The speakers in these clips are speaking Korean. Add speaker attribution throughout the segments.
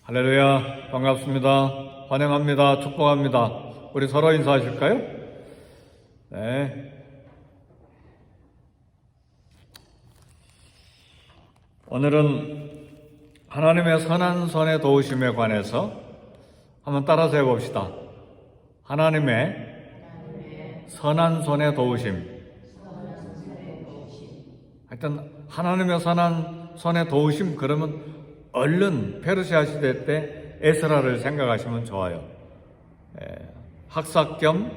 Speaker 1: 할렐루야, 반갑습니다. 환영합니다. 축복합니다. 우리 서로 인사하실까요? 네. 오늘은 하나님의 선한 손의 도우심에 관해서 한번 따라서 해봅시다. 하나님의 선한 손의 도우심. 하여튼 하나님의 선한 손의 도우심 그러면 얼른 페르시아 시대 때 에스라를 생각하시면 좋아요. 학사 겸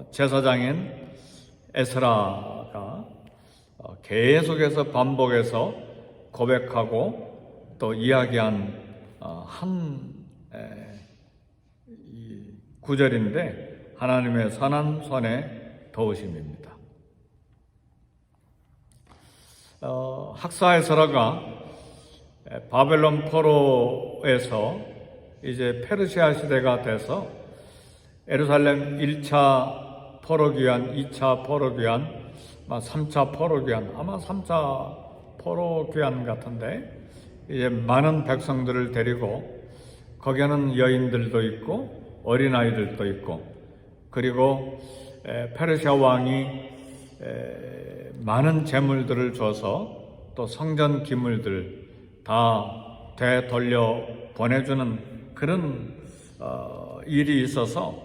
Speaker 1: 제사장인 에스라가 계속해서 반복해서 고백하고 또 이야기한 한 구절인데 하나님의 선한 손의 도우심입니다. 학사 에스라가 바벨론 포로에서 이제 페르시아 시대가 돼서 예루살렘 1차 포로귀환, 2차 포로귀환, 3차 포로귀환, 아마 3차 포로귀환 같은데 이제 많은 백성들을 데리고 거기에는 여인들도 있고 어린아이들도 있고 그리고 페르시아 왕이 많은 재물들을 줘서 또 성전 기물들 다 되돌려 보내주는 그런 일이 있어서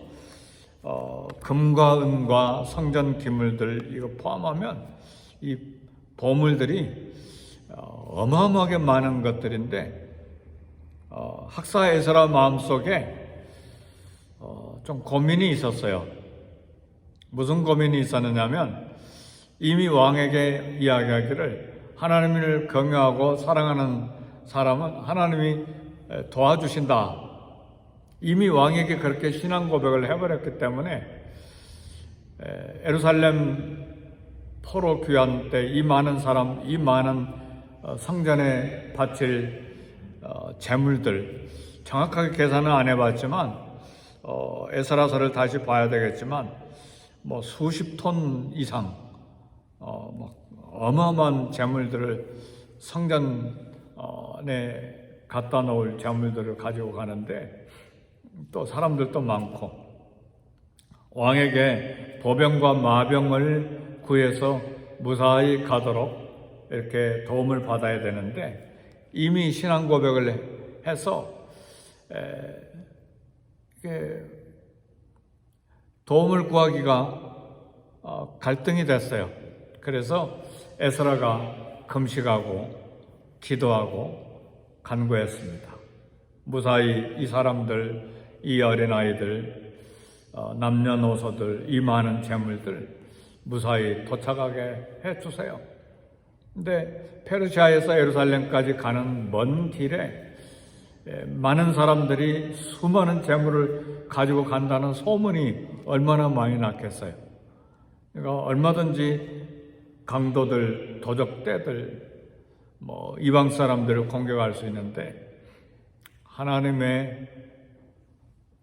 Speaker 1: 금과 은과 성전 기물들 이거 포함하면 이 보물들이 어마어마하게 많은 것들인데 학사 에스라 마음속에 좀 고민이 있었어요. 무슨 고민이 있었느냐면 이미 왕에게 이야기하기를 하나님을 경외하고 사랑하는 사람은 하나님이 도와주신다. 이미 왕에게 그렇게 신앙 고백을 해버렸기 때문에 예루살렘 포로 귀환 때 이 많은 사람, 이 많은 성전에 바칠 재물들 정확하게 계산은 안 해봤지만 에스라서를 다시 봐야 되겠지만 뭐 수십 톤 이상 어마어마한 재물들을 성전에 갖다 놓을 재물들을 가지고 가는데 또 사람들도 많고 왕에게 보병과 마병을 구해서 무사히 가도록 이렇게 도움을 받아야 되는데 이미 신앙 고백을 해서 도움을 구하기가 갈등이 됐어요. 그래서 에스라가 금식하고 기도하고 간구했습니다. 무사히 이 사람들, 이 어린아이들, 남녀노소들, 이 많은 재물들 무사히 도착하게 해주세요. 근데 페르시아에서 예루살렘까지 가는 먼 길에 많은 사람들이 수많은 재물을 가지고 간다는 소문이 얼마나 많이 났겠어요. 그러니까 얼마든지 강도들, 도적떼들, 이방 사람들을 공격할 수 있는데 하나님의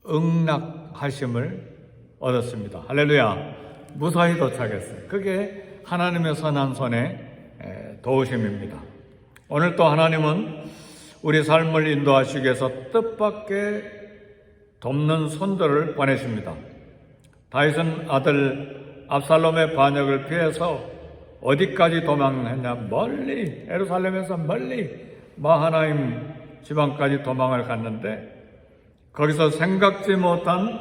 Speaker 1: 응낙하심을 얻었습니다. 할렐루야. 무사히 도착했어요. 그게 하나님의 선한 손의 도우심입니다. 오늘 또 하나님은 우리 삶을 인도하시기 위해서 뜻밖의 돕는 손들을 보내십니다. 다윗은 아들 압살롬의 반역을 피해서 어디까지 도망했냐? 멀리 예루살렘에서 멀리 마하나임 지방까지 도망을 갔는데 거기서 생각지 못한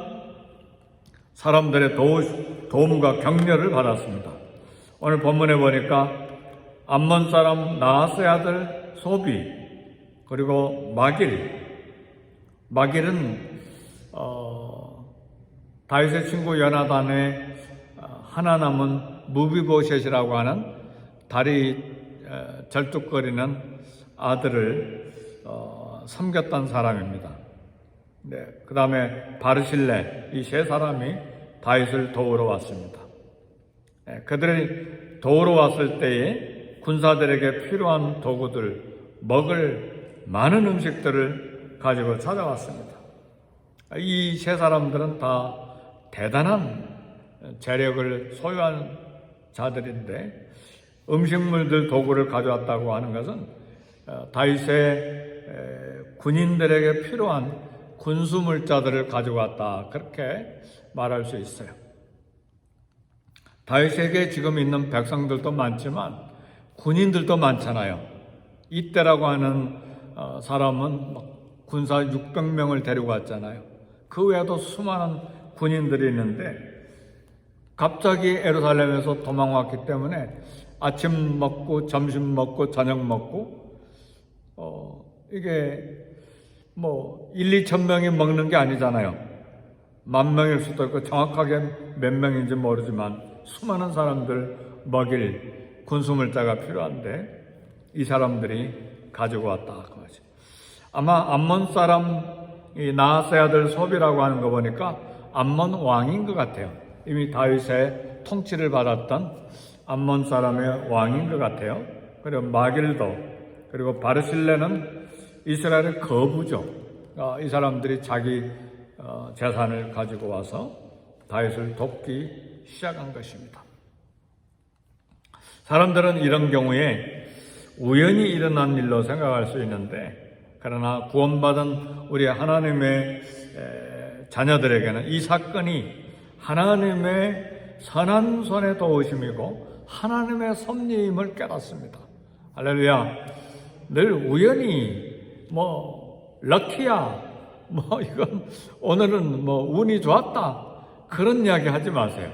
Speaker 1: 사람들의 도움과 격려를 받았습니다. 오늘 본문에 보니까 암몬 사람 나하스의 아들 소비 그리고 마길은 다윗의 친구 요나단의 하나 남은 무비보셋이라고 하는 다리 절뚝거리는 아들을 섬겼던 사람입니다. 네, 그 다음에 바르실레 이 세 사람이 다윗을 도우러 왔습니다. 네, 그들이 도우러 왔을 때에 군사들에게 필요한 도구들, 먹을 많은 음식들을 가지고 찾아왔습니다. 이 세 사람들은 다 대단한 재력을 소유한 자들인데 음식물들 도구를 가져왔다고 하는 것은 다윗의 군인들에게 필요한 군수물자들을 가지고 왔다, 그렇게 말할 수 있어요. 다윗에게 지금 있는 백성들도 많지만 군인들도 많잖아요. 이때라고 하는 사람은 군사 600명을 데리고 왔잖아요. 그 외에도 수많은 군인들이 있는데 갑자기 예루살렘에서 도망왔기 때문에 아침 먹고 점심 먹고 저녁 먹고 이게 1, 2천 명이 먹는 게 아니잖아요. 10,000명일 수도 있고 정확하게 몇 명인지 모르지만 수많은 사람들 먹일 군수물자가 필요한데 이 사람들이 가지고 왔다 그 말이죠. 아마 암몬 사람이 나하스의 아들 소비라고 하는 거 보니까 암몬 왕인 것 같아요. 이미 다윗의 통치를 받았던 암몬 사람의 왕인 것 같아요. 그리고 마길도, 그리고 바르실레는 이스라엘의 거부죠. 이 사람들이 자기 재산을 가지고 와서 다윗을 돕기 시작한 것입니다. 사람들은 이런 경우에 우연히 일어난 일로 생각할 수 있는데, 그러나 구원받은 우리 하나님의 자녀들에게는 이 사건이 하나님의 선한 손의 도우심이고 하나님의 섭리임을 깨닫습니다. 할렐루야. 늘 우연히 럭키야, 이건 오늘은 운이 좋았다, 그런 이야기 하지 마세요.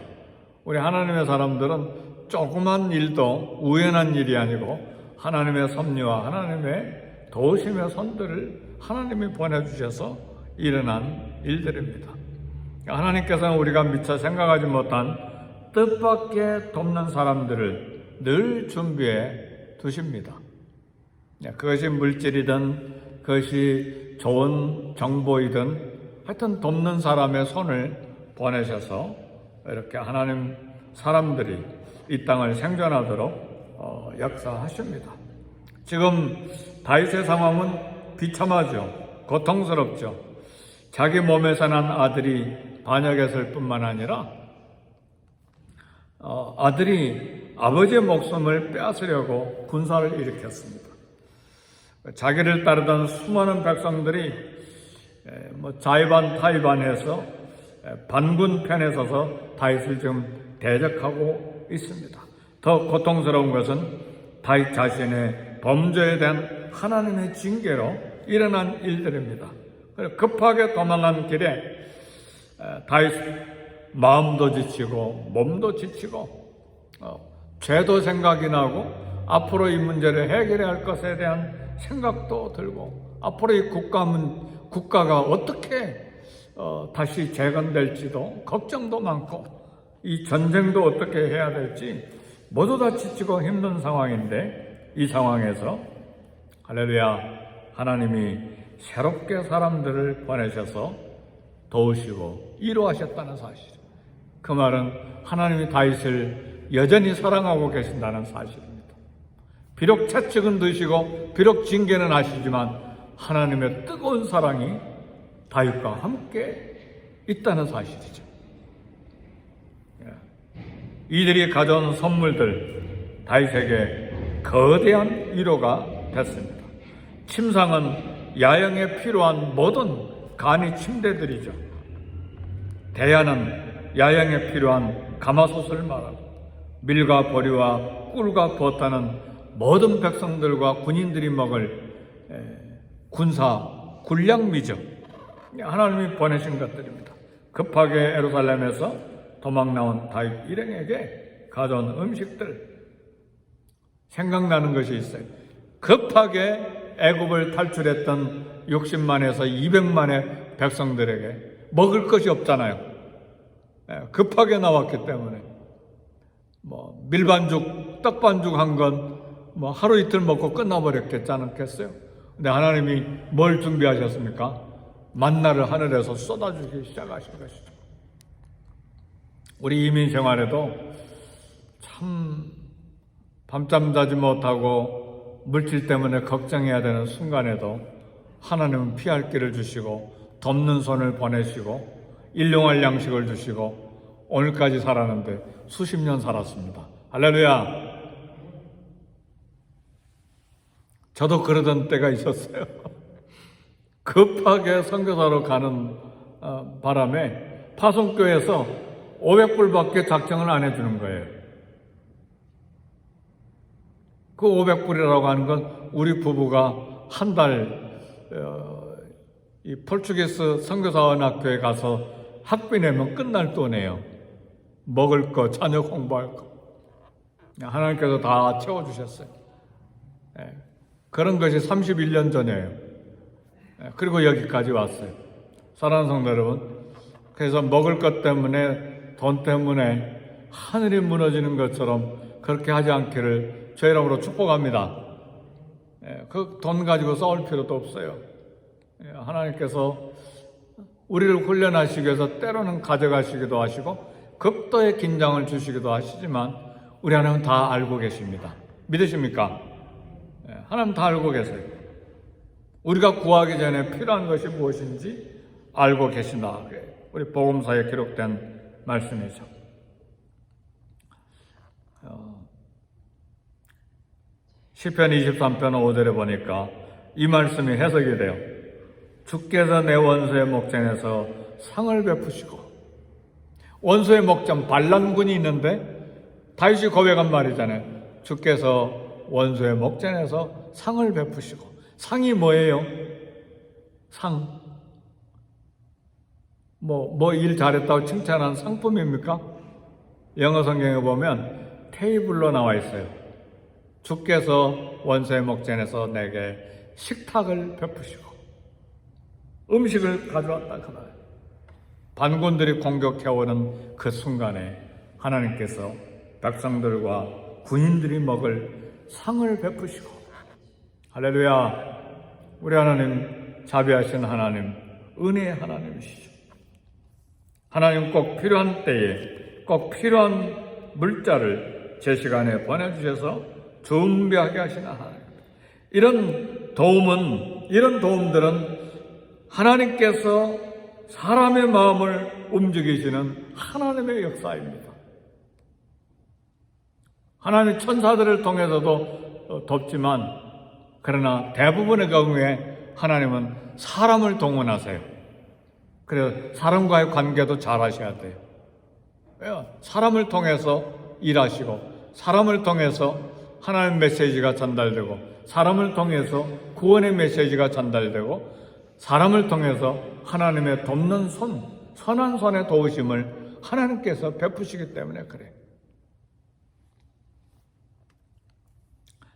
Speaker 1: 우리 하나님의 사람들은 조그만 일도 우연한 일이 아니고 하나님의 섭리와 하나님의 도우심의 손들을 하나님이 보내주셔서 일어난 일들입니다. 하나님께서는 우리가 미처 생각하지 못한 뜻밖의 돕는 사람들을 늘 준비해 두십니다. 그것이 물질이든 그것이 좋은 정보이든 하여튼 돕는 사람의 손을 보내셔서 이렇게 하나님 사람들이 이 땅을 생존하도록 역사하십니다. 지금 다윗의 상황은 비참하죠. 고통스럽죠. 자기 몸에서 난 아들이 반역했을 뿐만 아니라 아들이 아버지의 목숨을 빼앗으려고 군사를 일으켰습니다. 자기를 따르던 수많은 백성들이 자의반 타의반해서 반군 편에 서서 다윗을 지금 대적하고 있습니다. 더 고통스러운 것은 다윗 자신의 범죄에 대한 하나님의 징계로 일어난 일들입니다. 급하게 도망한 길에 다윗 마음도 지치고 몸도 지치고 죄도 생각이 나고 앞으로 이 문제를 해결해야 할 것에 대한 생각도 들고 앞으로 이 국가가 어떻게 다시 재건될지도 걱정도 많고 이 전쟁도 어떻게 해야 될지 모두 다 지치고 힘든 상황인데, 이 상황에서 할렐루야, 하나님이 새롭게 사람들을 보내셔서 도우시고 위로하셨다는 사실. 그 말은 하나님이 다윗을 여전히 사랑하고 계신다는 사실입니다. 비록 채찍은 드시고 비록 징계는 하시지만 하나님의 뜨거운 사랑이 다윗과 함께 있다는 사실이죠. 이들이 가져온 선물들, 다윗에게 거대한 위로가 됐습니다. 침상은 야영에 필요한 모든 간이 침대들이죠. 대야는 야영에 필요한 가마솥을 말하고 밀과 보리와 꿀과 버터는 모든 백성들과 군인들이 먹을 군량미죠. 하나님이 보내신 것들입니다. 급하게 예루살렘에서 도망 나온 다윗 일행에게 가져온 음식들, 생각나는 것이 있어요. 급하게 애굽을 탈출했던 60만에서 200만의 백성들에게 먹을 것이 없잖아요. 급하게 나왔기 때문에 밀반죽, 떡반죽 한 건 하루 이틀 먹고 끝나버렸겠지 않겠어요? 근데 하나님이 뭘 준비하셨습니까? 만나를 하늘에서 쏟아주기 시작하신 것이죠. 우리 이민 생활에도 참 밤잠 자지 못하고 물질 때문에 걱정해야 되는 순간에도 하나님은 피할 길을 주시고 돕는 손을 보내시고 일용할 양식을 주시고 오늘까지 살았는데 수십 년 살았습니다. 할렐루야. 저도 그러던 때가 있었어요. 급하게 선교사로 가는 바람에 파송교회에서 500불밖에 작정을 안 해주는 거예요. 그 500불이라고 하는 건 우리 부부가 한 달 이 포르투기스 선교사원학교에 가서 학비 내면 끝날 돈이에요. 먹을 거, 자녀 공부할 거. 하나님께서 다 채워주셨어요. 그런 것이 31년 전이에요. 그리고 여기까지 왔어요. 사랑하는 성도 여러분, 그래서 먹을 것 때문에, 돈 때문에 하늘이 무너지는 것처럼 그렇게 하지 않기를 주의 이름으로 축복합니다. 그 돈 가지고 싸울 필요도 없어요. 하나님께서 우리를 훈련하시기 위해서 때로는 가져가시기도 하시고 극도의 긴장을 주시기도 하시지만 우리 하나님은 다 알고 계십니다. 믿으십니까? 하나님 다 알고 계세요. 우리가 구하기 전에 필요한 것이 무엇인지 알고 계신다. 우리 복음서에 기록된 말씀이죠. 시편 23편 5절에 보니까 이 말씀이 해석이 돼요. 주께서 내 원수의 목전에서 상을 베푸시고, 원수의 목전 반란군이 있는데 다윗이 고백한 말이잖아요. 주께서 원수의 목전에서 상을 베푸시고. 상이 뭐예요? 상. 일 잘했다고 칭찬한 상품입니까? 영어 성경에 보면 테이블로 나와 있어요. 주께서 원수의 목전에서 내게 식탁을 베푸시고 음식을 가져왔다 그 말. 반군들이 공격해오는 그 순간에 하나님께서 백성들과 군인들이 먹을 상을 베푸시고. 할렐루야. 우리 하나님 자비하신 하나님, 은혜의 하나님이시죠. 하나님 꼭 필요한 때에 꼭 필요한 물자를 제 시간에 보내주셔서 준비하게 하시는 하나님. 이런 도움들은 하나님께서 사람의 마음을 움직이시는 하나님의 역사입니다. 하나님 천사들을 통해서도 돕지만 그러나 대부분의 경우에 하나님은 사람을 동원하세요. 그래서 사람과의 관계도 잘 하셔야 돼요. 사람을 통해서 일하시고 사람을 통해서 하나님의 메시지가 전달되고 사람을 통해서 구원의 메시지가 전달되고 사람을 통해서 하나님의 돕는 손, 선한 손의 도우심을 하나님께서 베푸시기 때문에 그래요.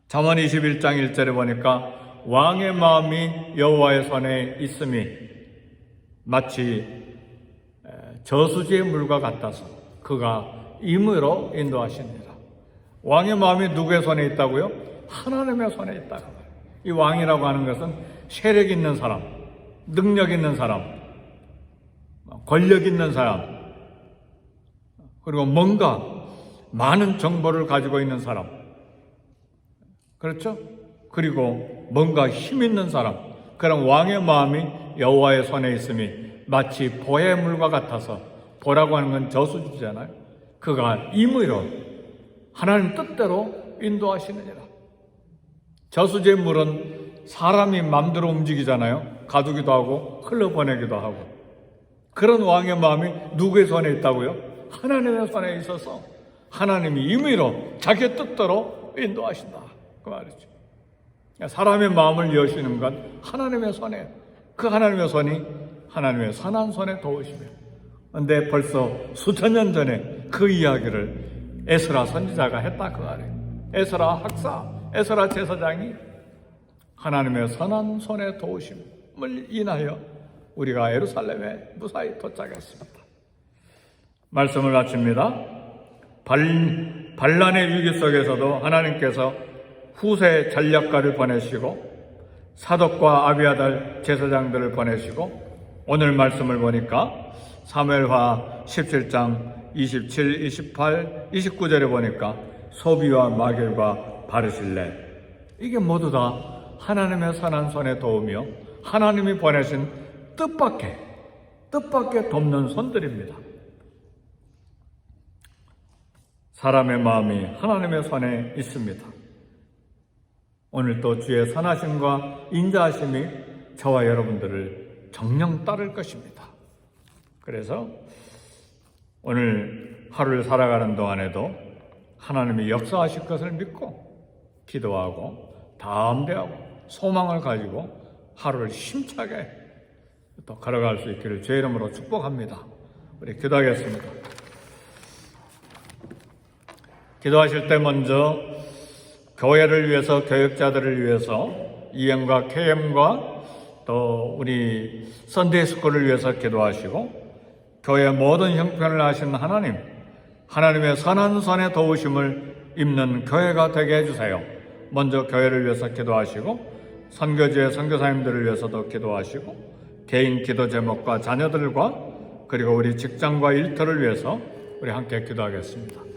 Speaker 1: 잠언 21장 1절에 보니까 왕의 마음이 여호와의 손에 있음이 마치 저수지의 물과 같아서 그가 임의로 인도하십니다. 왕의 마음이 누구의 손에 있다고요? 하나님의 손에 있다고. 이 왕이라고 하는 것은 세력 있는 사람, 능력 있는 사람, 권력 있는 사람, 그리고 뭔가 많은 정보를 가지고 있는 사람, 그렇죠? 그리고 뭔가 힘 있는 사람, 그런 왕의 마음이 여호와의 손에 있음이 마치 보의 물과 같아서, 보라고 하는 건 저수지잖아요. 그가 임의로 하나님 뜻대로 인도하시느니라. 저수지의 물은 사람이 마음대로 움직이잖아요. 가두기도 하고 흘러보내기도 하고. 그런 왕의 마음이 누구의 손에 있다고요? 하나님의 손에 있어서 하나님이 임의로 자기 뜻대로 인도하신다. 그 말이죠. 사람의 마음을 여시는 건 하나님의 손에, 그 하나님의 손이 하나님의 선한 손에 도우시며. 근데 벌써 수천 년 전에 그 이야기를 에스라 선지자가 했다 그 말이에요. 에스라 학사, 에스라 제사장이 하나님의 선한 손에 도우심을 인하여 우리가 예루살렘에 무사히 도착했습니다. 말씀을 마칩니다. 반란의 위기 속에서도 하나님께서 후세 전략가를 보내시고 사독과 아비아달 제사장들을 보내시고 오늘 말씀을 보니까 사무엘하 17장 27, 28, 29절에 보니까 소비와 마겔과 바르실레, 이게 모두 다 하나님의 선한 손에 도우며 하나님이 보내신 뜻밖의 돕는 손들입니다. 사람의 마음이 하나님의 손에 있습니다. 오늘 또 주의 선하심과 인자하심이 저와 여러분들을 정령 따를 것입니다. 그래서 오늘 하루를 살아가는 동안에도 하나님이 역사하실 것을 믿고 기도하고 담대하고 소망을 가지고 하루를 힘차게 또 걸어갈 수 있기를 주의 이름으로 축복합니다. 우리 기도하겠습니다. 기도하실 때 먼저 교회를 위해서, 교육자들을 위해서, EM과 KM과 또 우리 선데이 스쿨을 위해서 기도하시고, 교회 모든 형편을 아시는 하나님, 하나님의 선한 손의 도우심을 입는 교회가 되게 해주세요. 먼저 교회를 위해서 기도하시고, 선교지의 선교사님들을 위해서도 기도하시고, 개인 기도 제목과 자녀들과 그리고 우리 직장과 일터를 위해서 우리 함께 기도하겠습니다.